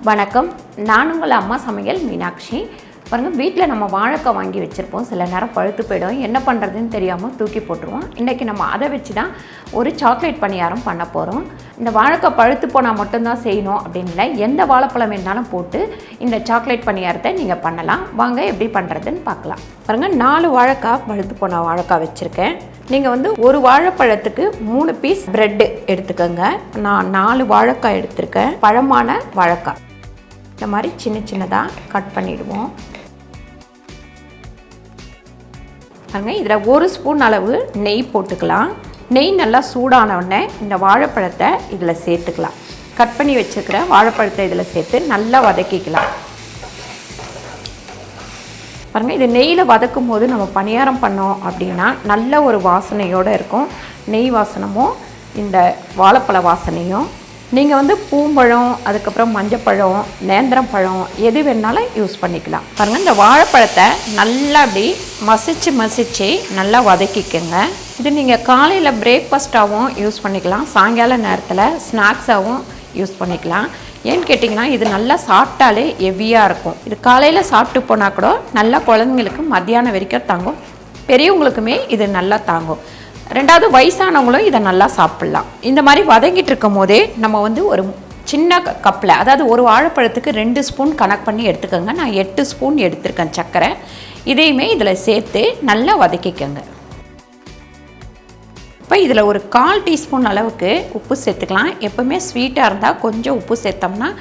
வணக்கம். நான் உங்கள் அம்மா சமையல் மீனாட்சி. பாருங்கள், வீட்டில் நம்ம வாழைக்காய் வாங்கி வச்சுருப்போம். சில நேரம் பழுத்து போயிடும். என்ன பண்ணுறதுன்னு தெரியாமல் தூக்கி போட்டுருவோம். இன்றைக்கி நம்ம அதை வச்சு தான் ஒரு சாக்லேட் பணியாரம் பண்ண போகிறோம். இந்த வாழைக்காய் பழுத்து போனால் மட்டும்தான் செய்யணும் அப்படின்னு இல்லை, எந்த வாழைப்பழம் வேணாலும் போட்டு இந்த சாக்லேட் பணியாரத்தை நீங்கள் பண்ணலாம். வாங்க எப்படி பண்ணுறதுன்னு பார்க்கலாம். பாருங்கள், 4 வாழைக்காய் பழுத்து போன வாழைக்காய் வச்சுருக்கேன். நீங்கள் ஒரு வாழைப்பழத்துக்கு 3 பீஸ் ப்ரெட்டு எடுத்துக்கோங்க. நான் 4 வாழைக்காய் எடுத்திருக்கேன். பழமான வாழைக்காய் இந்த மாதிரி சின்ன சின்னதாக கட் பண்ணிவிடுவோம். பாருங்கள், இதில் 1 ஸ்பூன் அளவு நெய் போட்டுக்கலாம். நெய் நல்லா சூடான உடனே இந்த வாழைப்பழத்தை இதில் சேர்த்துக்கலாம். கட் பண்ணி வச்சுருக்கிற வாழைப்பழத்தை இதில் சேர்த்து நல்லா வதக்கிக்கலாம். பாருங்கள், இது நெய்யில் வதக்கும் போது நம்ம பணியாரம் பண்ணோம் அப்படின்னா நல்ல ஒரு வாசனையோடு இருக்கும். நெய் வாசனமும் இந்த வாழைப்பழ வாசனையும். நீங்கள் பூம்பழம், அதுக்கப்புறம் மஞ்சப்பழம், நேந்திரம் பழம் எது வேணாலும் யூஸ் பண்ணிக்கலாம். பாருங்கள், இந்த வாழைப்பழத்தை நல்லா அப்படி மசிச்சு நல்லா வதக்கிக்கோங்க. இது நீங்கள் காலையில் பிரேக்ஃபாஸ்ட்டாகவும் யூஸ் பண்ணிக்கலாம், சாயங்கால நேரத்தில் ஸ்நாக்ஸாகவும் யூஸ் பண்ணிக்கலாம். ஏன்னு கேட்டிங்கன்னா, இது நல்லா சாப்பிட்டாலே ஹெவியாக இருக்கும். இது காலையில் சாப்பிட்டு போனால் கூட நல்லா குழந்தைங்களுக்கு மத்தியானம் வரைக்கும் தாங்கும். பெரியவங்களுக்குமே இது நல்லா தாங்கும். ரெண்டாவது வயசானவங்களும் இதை நல்லா சாப்பிட்லாம். இந்த மாதிரி வதங்கிட்டு இருக்கும் போதே நம்ம ஒரு சின்ன கப்பில், அதாவது ஒரு வாழைப்பழத்துக்கு 2 ஸ்பூன் கணக்கு பண்ணி எடுத்துக்கோங்க. நான் 8 ஸ்பூன் எடுத்திருக்கேன் சர்க்கரை. இதையுமே இதில் சேர்த்து நல்லா வதக்கிக்கோங்க. இப்போ இதில் ஒரு 1/4 டீஸ்பூன் அளவுக்கு உப்பு சேர்த்துக்கலாம். எப்போவுமே ஸ்வீட்டாக இருந்தால் கொஞ்சம் உப்பு சேர்த்தோம்னா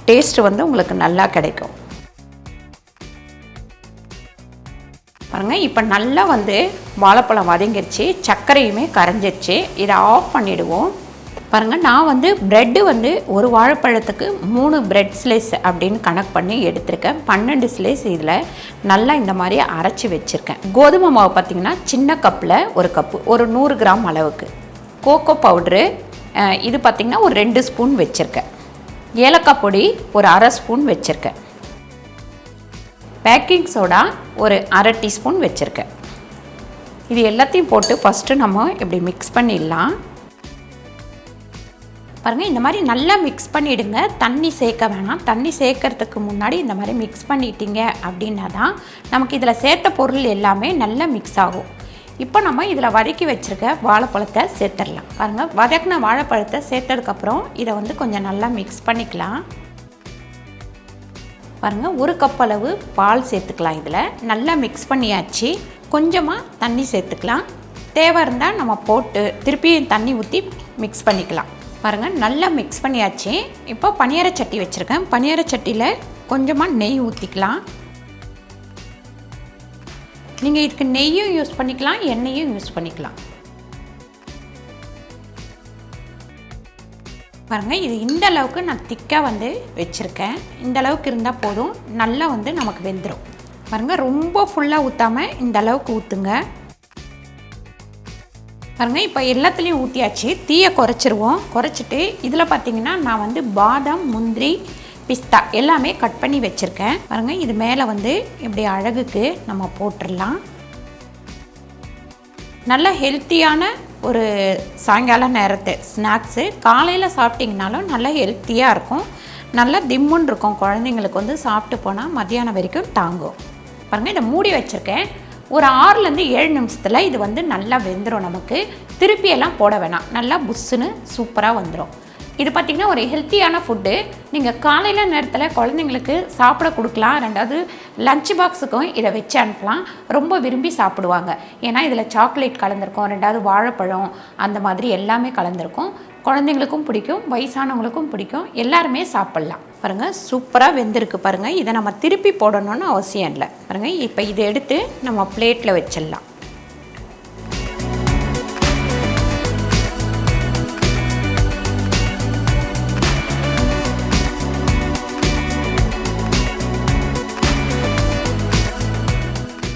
டேஸ்ட்டு உங்களுக்கு நல்லா கிடைக்கும். பாருங்கள், இப்போ நல்லா வாழைப்பழம் வதங்கிடுச்சு, சர்க்கரையுமே கரைஞ்சிடுச்சு. இதை ஆஃப் பண்ணிவிடுவோம். பாருங்கள், நான் ப்ரெட்டு ஒரு வாழைப்பழத்துக்கு 3 பிரெட் ஸ்லைஸ் அப்படின்னு கணக்கு பண்ணி எடுத்திருக்கேன். 12 ஸ்லைஸ் இதில் நல்லா இந்த மாதிரி அரைச்சி வச்சுருக்கேன். கோதுமை மாவு பார்த்திங்கன்னா சின்ன கப்பில் 1 கப்பு, ஒரு 100 கிராம் அளவுக்கு. கோகோ பவுட்ரு இது பார்த்திங்கன்னா ஒரு 2 ஸ்பூன் வச்சுருக்கேன். ஏலக்காய் பொடி ஒரு 1/2 ஸ்பூன் வச்சுருக்கேன். பேக்கிங் சோடா ஒரு 1/2 டீஸ்பூன் வச்சுருக்கேன். இது எல்லாத்தையும் போட்டு ஃபஸ்ட்டு நம்ம இப்படி மிக்ஸ் பண்ணிடலாம். பாருங்கள், இந்த மாதிரி நல்லா மிக்ஸ் பண்ணிவிடுங்க. தண்ணி சேர்க்க வேணாம். தண்ணி சேர்க்கறதுக்கு முன்னாடி இந்த மாதிரி மிக்ஸ் பண்ணிட்டீங்க அப்படின்னா தான் நமக்கு இதில் சேர்த்த பொருள் எல்லாமே நல்லா மிக்ஸ் ஆகும். இப்போ நம்ம இதில் வதக்கி வச்சுருக்க வாழைப்பழத்தை சேர்த்துடலாம். பாருங்கள், வதக்கின வாழைப்பழத்தை சேர்த்ததுக்கப்புறம் இதை கொஞ்சம் நல்லா மிக்ஸ் பண்ணிக்கலாம். பாருங்கள், 1 கப் அளவு பால் சேர்த்துக்கலாம். இதில் நல்லா மிக்ஸ் பண்ணியாச்சு. கொஞ்சமாக தண்ணி சேர்த்துக்கலாம். தேவை இருந்தால் நம்ம போட்டு திருப்பியும் தண்ணி ஊற்றி மிக்ஸ் பண்ணிக்கலாம். பாருங்கள், நல்லா மிக்ஸ் பண்ணியாச்சு. இப்போ பணியார சட்டி வச்சுருக்கேன். பணியார சட்டியில் கொஞ்சமாக நெய் ஊற்றிக்கலாம். நீங்கள் இதுக்கு நெய்யும் யூஸ் பண்ணிக்கலாம், எண்ணெயும் யூஸ் பண்ணிக்கலாம். பாருங்கள், இது இந்த அளவுக்கு நான் திக்காக வச்சுருக்கேன். இந்த அளவுக்கு இருந்தால் போதும். நல்லா நமக்கு வெந்துடும். பாருங்கள், ரொம்ப ஃபுல்லாக ஊற்றாமல் இந்த அளவுக்கு ஊற்றுங்க. பாருங்கள், இப்போ எல்லாத்துலேயும் ஊற்றியாச்சு. தீயை குறைச்சிருவோம். குறைச்சிட்டு இதில் பார்த்திங்கன்னா நான் பாதாம், முந்திரி, பிஸ்தா எல்லாமே கட் பண்ணி வச்சுருக்கேன். பாருங்கள், இது மேலே இப்படி அழகுக்கு நம்ம போட்டுடலாம். நல்ல ஹெல்த்தியான ஒரு சாயங்கால நேரத்து ஸ்நாக்ஸு. காலையில் சாப்பிட்டிங்கனாலும் நல்லா ஹெல்த்தியாக இருக்கும். நல்லா திம்முன்னு இருக்கும். குழந்தைங்களுக்கு சாப்பிட்டு போனால் மத்தியானம் வரைக்கும் தாங்கும். பாருங்கள், இதை மூடி வச்சுருக்கேன். ஒரு 6லேருந்து 7 நிமிஷத்தில் இது நல்லா வெந்துடும். நமக்கு திருப்பியெல்லாம் போட வேணாம். நல்லா புஷ்ஷுன்னு சூப்பராக வந்துடும். இது பார்த்திங்கன்னா ஒரு ஹெல்த்தியான ஃபுட்டு. நீங்கள் காலையில் நேரத்தில் குழந்தைங்களுக்கு சாப்பிட கொடுக்கலாம். ரெண்டாவது லஞ்ச் பாக்ஸுக்கும் இதை வச்சு அனுப்பலாம். ரொம்ப விரும்பி சாப்பிடுவாங்க. ஏன்னா இதில் சாக்லேட் கலந்துருக்கும், ரெண்டாவது வாழைப்பழம் அந்த மாதிரி எல்லாமே கலந்துருக்கும். குழந்தைங்களுக்கும் பிடிக்கும், வயசானவங்களுக்கும் பிடிக்கும். எல்லாருமே சாப்பிட்லாம். பாருங்கள், சூப்பராக வெந்திருக்கு. பாருங்கள், இதை நம்ம திருப்பி போடணும்னு அவசியம் இல்லை. பாருங்கள், இப்போ இதை எடுத்து நம்ம பிளேட்டில் வச்சிடலாம்.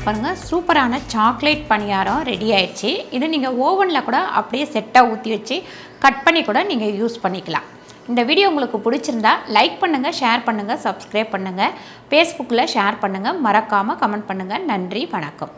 பாருங்கள், சூப்பரான சாக்லேட் பணியாரம் ரெடி ஆயிடுச்சு. இது நீங்கள் ஓவனில் கூட அப்படியே செட்டாக ஊற்றி வச்சு கட் பண்ணி கூட நீங்கள் யூஸ் பண்ணிக்கலாம். இந்த வீடியோ உங்களுக்கு பிடிச்சிருந்தா லைக் பண்ணுங்கள், ஷேர் பண்ணுங்கள், சப்ஸ்கிரைப் பண்ணுங்கள், ஃபேஸ்புக்கில் ஷேர் பண்ணுங்கள், மறக்காமல் கமெண்ட் பண்ணுங்கள். நன்றி, வணக்கம்.